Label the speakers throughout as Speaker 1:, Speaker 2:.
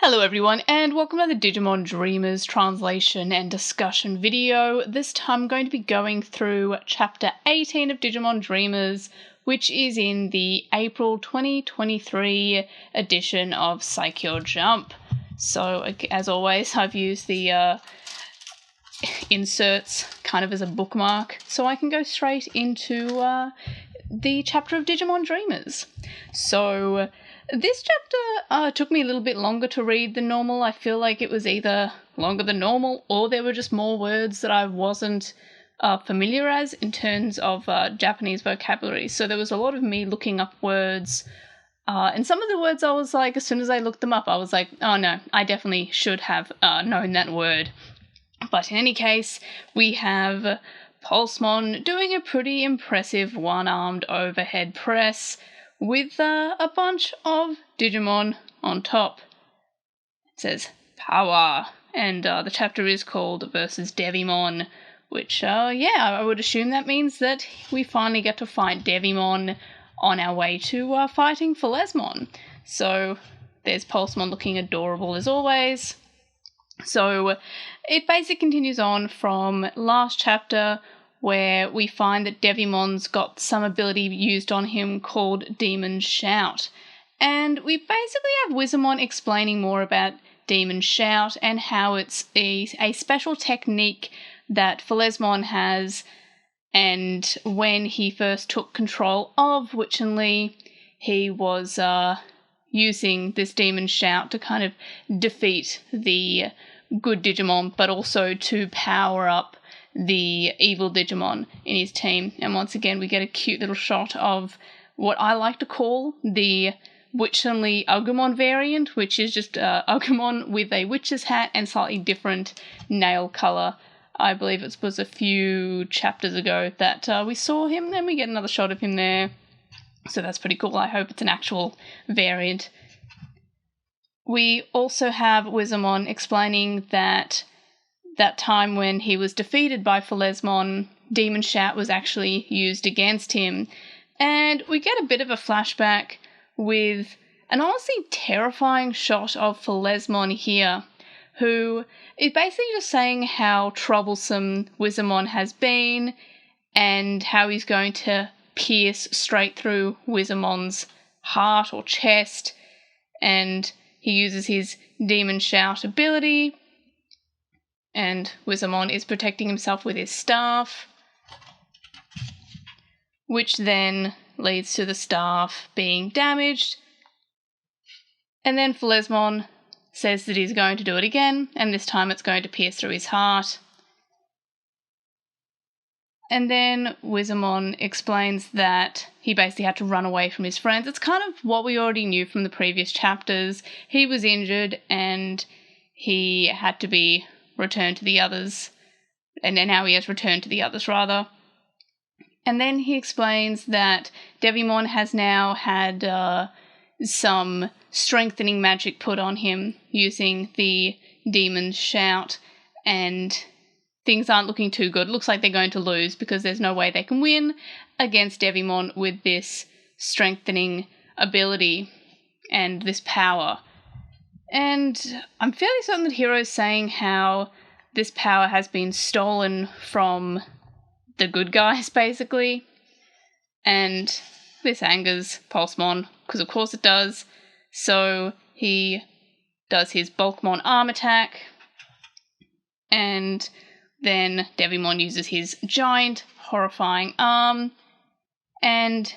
Speaker 1: Hello everyone, and welcome to the Digimon Dreamers translation and discussion video. This time I'm going to be going through Chapter 18 of Digimon Dreamers, which is in the April 2023 edition of Saikyo Jump. So, as always, I've used the inserts kind of as a bookmark, so I can go straight into the chapter of Digimon Dreamers. So, this chapter took me a little bit longer to read than normal. I feel like it was either longer than normal or there were just more words that I wasn't familiar as in terms of Japanese vocabulary. So there was a lot of me looking up words, and some of the words I was like, as soon as I looked them up, I was like, oh no, I definitely should have known that word. But in any case, we have Pulsemon doing a pretty impressive one-armed overhead press with a bunch of Digimon on top. It says power, and the chapter is called versus Devimon, which, I would assume that means that we finally get to fight Devimon on our way to fighting Pulsemon. So there's Pulsemon looking adorable as always. So it basically continues on from last chapter, where we find that Devimon's got some ability used on him called Demon Shout. And we basically have Wizamon explaining more about Demon Shout and how it's a special technique that Pulsemon has, and when he first took control of Wichanli, he was using this Demon Shout to kind of defeat the good Digimon, but also to power up the evil Digimon in his team. And once again, we get a cute little shot of what I like to call the Wichanli Agumon variant, which is just Agumon with a witch's hat and slightly different nail colour. I believe it was a few chapters ago that we saw him, and we get another shot of him there. So that's pretty cool. I hope it's an actual variant. We also have Wizamon explaining that time when he was defeated by Pulsemon, Demon Shout was actually used against him. And we get a bit of a flashback with an honestly terrifying shot of Pulsemon here, who is basically just saying how troublesome Wizamon has been and how he's going to pierce straight through Wizamon's heart or chest, and he uses his Demon Shout ability, and Wizamon is protecting himself with his staff, which then leads to the staff being damaged. And then Pulsemon says that he's going to do it again, and this time it's going to pierce through his heart. And then Wizamon explains that he basically had to run away from his friends. It's kind of what we already knew from the previous chapters. He was injured and he had to be returned to the others, and then now he has returned to the others rather. And then he explains that Devimon has now had some strengthening magic put on him using the Demon Shout, and things aren't looking too good. Looks like they're going to lose because there's no way they can win against Devimon with this strengthening ability and this power. And I'm fairly certain that Hero's saying how this power has been stolen from the good guys, basically. And this angers Pulsemon, because of course it does. So he does his Bulkmon arm attack, and then Devimon uses his giant, horrifying arm and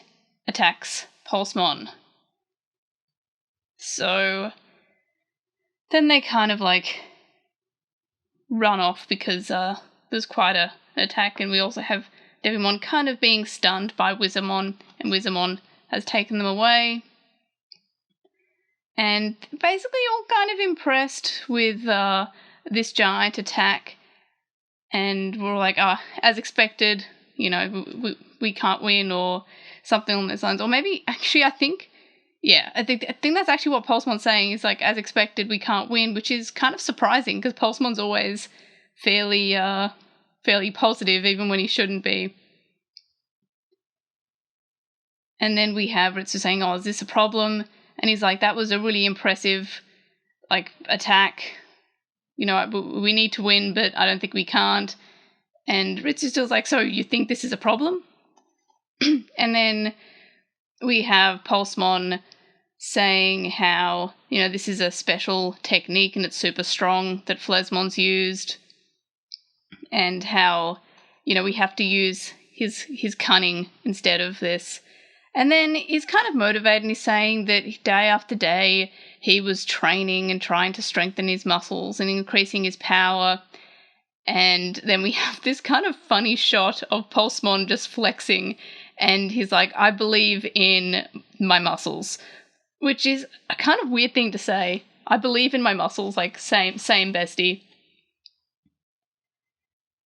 Speaker 1: attacks Pulsemon. So then they kind of like run off because there's quite an attack, and we also have Devimon kind of being stunned by Wizamon, and Wizamon has taken them away. And basically all kind of impressed with this giant attack, and we're like, as expected, you know, we can't win, or something along those lines. Or maybe, actually, I think that's actually what Pulsemon's saying, is like, as expected, we can't win, which is kind of surprising, because Pulsemon's always fairly positive, even when he shouldn't be. And then we have Ritsu saying, is this a problem? And he's like, that was a really impressive like, attack. You know, we need to win, but I don't think we can't. And Ritsu's still like, so you think this is a problem? And then we have Pulsemon saying how, you know, this is a special technique and it's super strong that Flesmon's used. And how, you know, we have to use his cunning instead of this. And then he's kind of motivated and he's saying that day after day he was training and trying to strengthen his muscles and increasing his power. And then we have this kind of funny shot of Pulsemon just flexing, and he's like, I believe in my muscles, which is a kind of weird thing to say. I believe in my muscles, like, same bestie.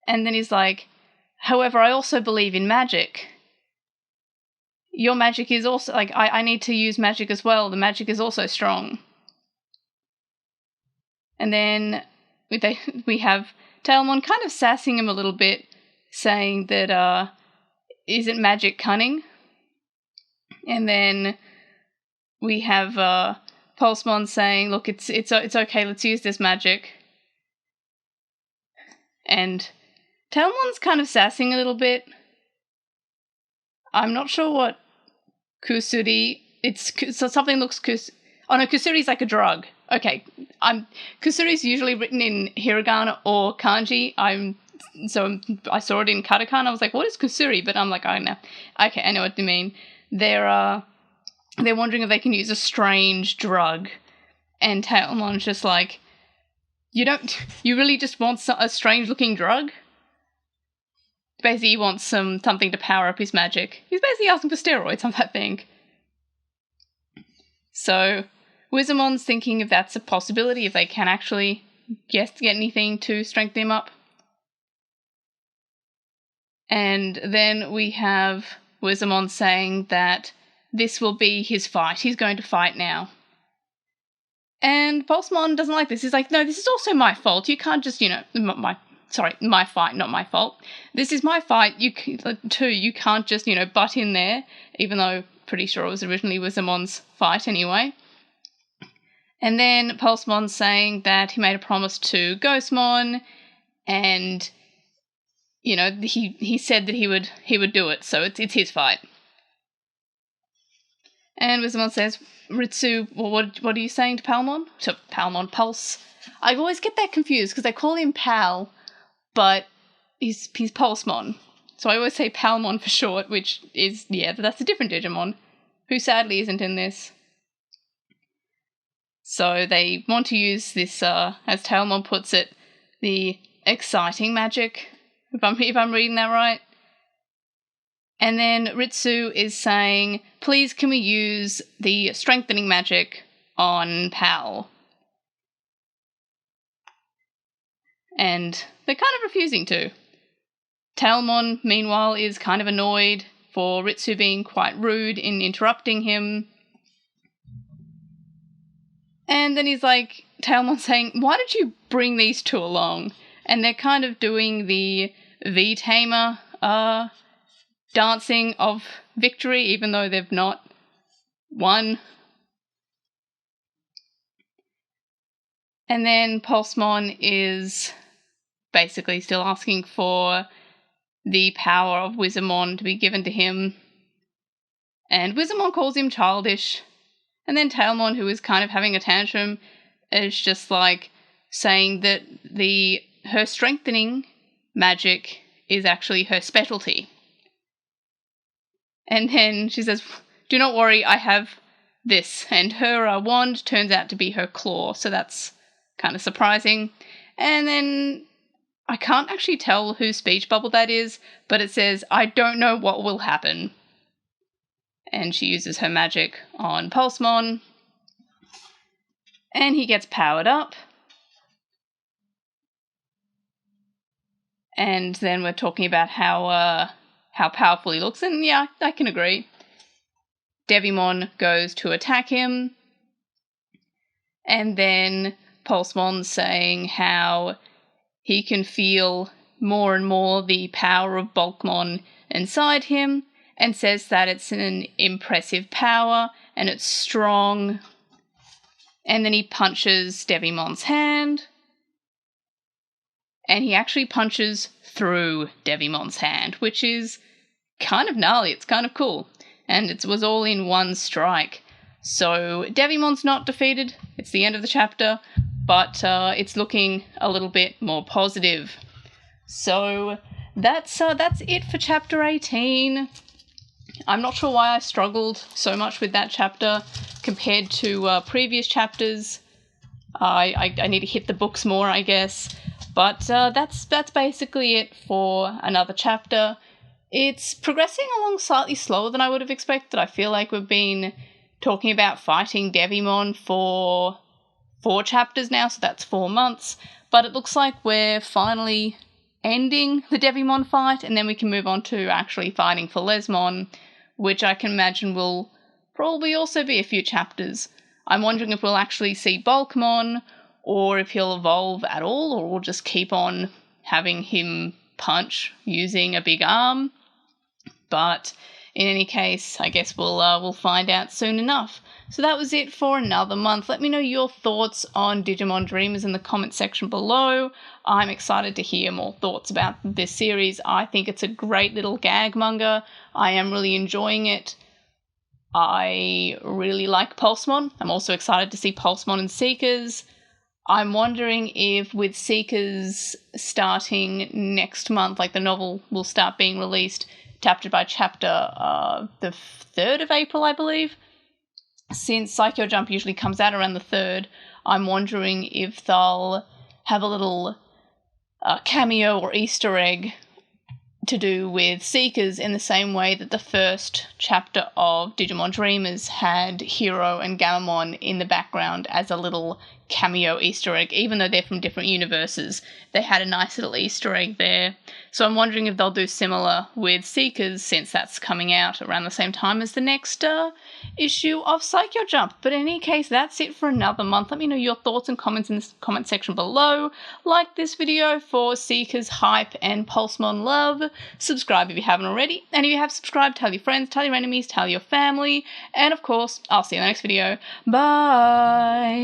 Speaker 1: And then he's like, however, I also believe in magic. Your magic is also, like, I need to use magic as well. The magic is also strong. And then we have Tailmon kind of sassing him a little bit, saying that, isn't magic cunning? And then we have Pulsemon saying, look, it's okay, let's use this magic. And Tailmon's kind of sassing a little bit. I'm not sure what kusuri, so something looks oh no, kusuri's like a drug. Okay, kusuri's usually written in hiragana or kanji. So I saw it in katakana. I was like, what is kusuri? But I'm like, I don't know. Okay, I know what you mean. They're wondering if they can use a strange drug, and Tailmon's just like, you really just want a strange looking drug? Basically, he wants something to power up his magic. He's basically asking for steroids, I think. So Wizamon's thinking if that's a possibility, if they can actually get anything to strengthen him up. And then we have Wizamon saying that this will be his fight. He's going to fight now. And Pulsemon doesn't like this. He's like, no, this is also my fault. You can't just, my fight, not my fault. This is my fight. You can't just, butt in there, even though pretty sure it was originally Wizamon's fight anyway. And then Pulsemon's saying that he made a promise to Ghostmon, and he said that he would do it, so it's his fight. And Wizamon says, Ritsu, well, what are you saying to Palmon? To Palmon, Pulse. I always get that confused because they call him Pal, but he's Pulsemon. So I always say Palmon for short, which is, but that's a different Digimon, who sadly isn't in this. So they want to use this, as Tailmon puts it, the exciting magic, if I'm reading that right. And then Ritsu is saying, please can we use the strengthening magic on Pal? And they're kind of refusing to. Tailmon, meanwhile, is kind of annoyed for Ritsu being quite rude in interrupting him. And then he's like, Tailmon saying, why did you bring these two along? And they're kind of doing the V-Tamer dancing of victory, even though they've not won. And then Pulsemon is basically still asking for the power of Wizamon to be given to him. And Wizamon calls him childish. And then Tailmon, who is kind of having a tantrum, is just like saying that her strengthening magic is actually her specialty. And then she says, do not worry, I have this. And her wand turns out to be her claw, so that's kind of surprising. And then I can't actually tell whose speech bubble that is, but it says, I don't know what will happen. And she uses her magic on Pulsemon. And he gets powered up. And then we're talking about how powerful he looks, and yeah, I can agree. Devimon goes to attack him. And then Pulsemon's saying how he can feel more and more the power of Bulkmon inside him, and says that it's an impressive power and it's strong. and then he punches Devimon's hand, and he actually punches through Devimon's hand, which is kind of gnarly. It's kind of cool, and it was all in one strike. So Devimon's not defeated. It's the end of the chapter, but it's looking a little bit more positive. So that's it for chapter 18. I'm not sure why I struggled so much with that chapter compared to previous chapters. I need to hit the books more, I guess. But that's basically it for another chapter. It's progressing along slightly slower than I would have expected. I feel like we've been talking about fighting Devimon for 4 chapters now, so that's 4 months. But it looks like we're finally ending the Devimon fight, and then we can move on to actually fighting for Lesmon, which I can imagine will probably also be a few chapters. I'm wondering if we'll actually see Bulkmon, or if he'll evolve at all, or we'll just keep on having him punch using a big arm. But in any case, I guess we'll find out soon enough. So that was it for another month. Let me know your thoughts on Digimon Dreamers in the comment section below. I'm excited to hear more thoughts about this series. I think it's a great little gag manga. I am really enjoying it. I really like Pulsemon. I'm also excited to see Pulsemon and Seekers. I'm wondering if with Seekers starting next month, like the novel will start being released chapter by chapter the 3rd of April, I believe. Since Saikyo Jump usually comes out around the 3rd, I'm wondering if they'll have a little cameo or Easter egg to do with Seekers in the same way that the first chapter of Digimon Dreamers had Hero and Gammamon in the background as a little cameo Easter egg. Even though they're from different universes, they had a nice little Easter egg there. So I'm wondering if they'll do similar with Seekers, since that's coming out around the same time as the next issue of Saikyo Jump. But in any case, that's it for another month. Let me know your thoughts and comments in the comment section below. Like this video for Seekers hype and Pulsemon love. Subscribe if you haven't already. And if you have subscribed, tell your friends, tell your enemies, tell your family. And of course, I'll see you in the next video. Bye!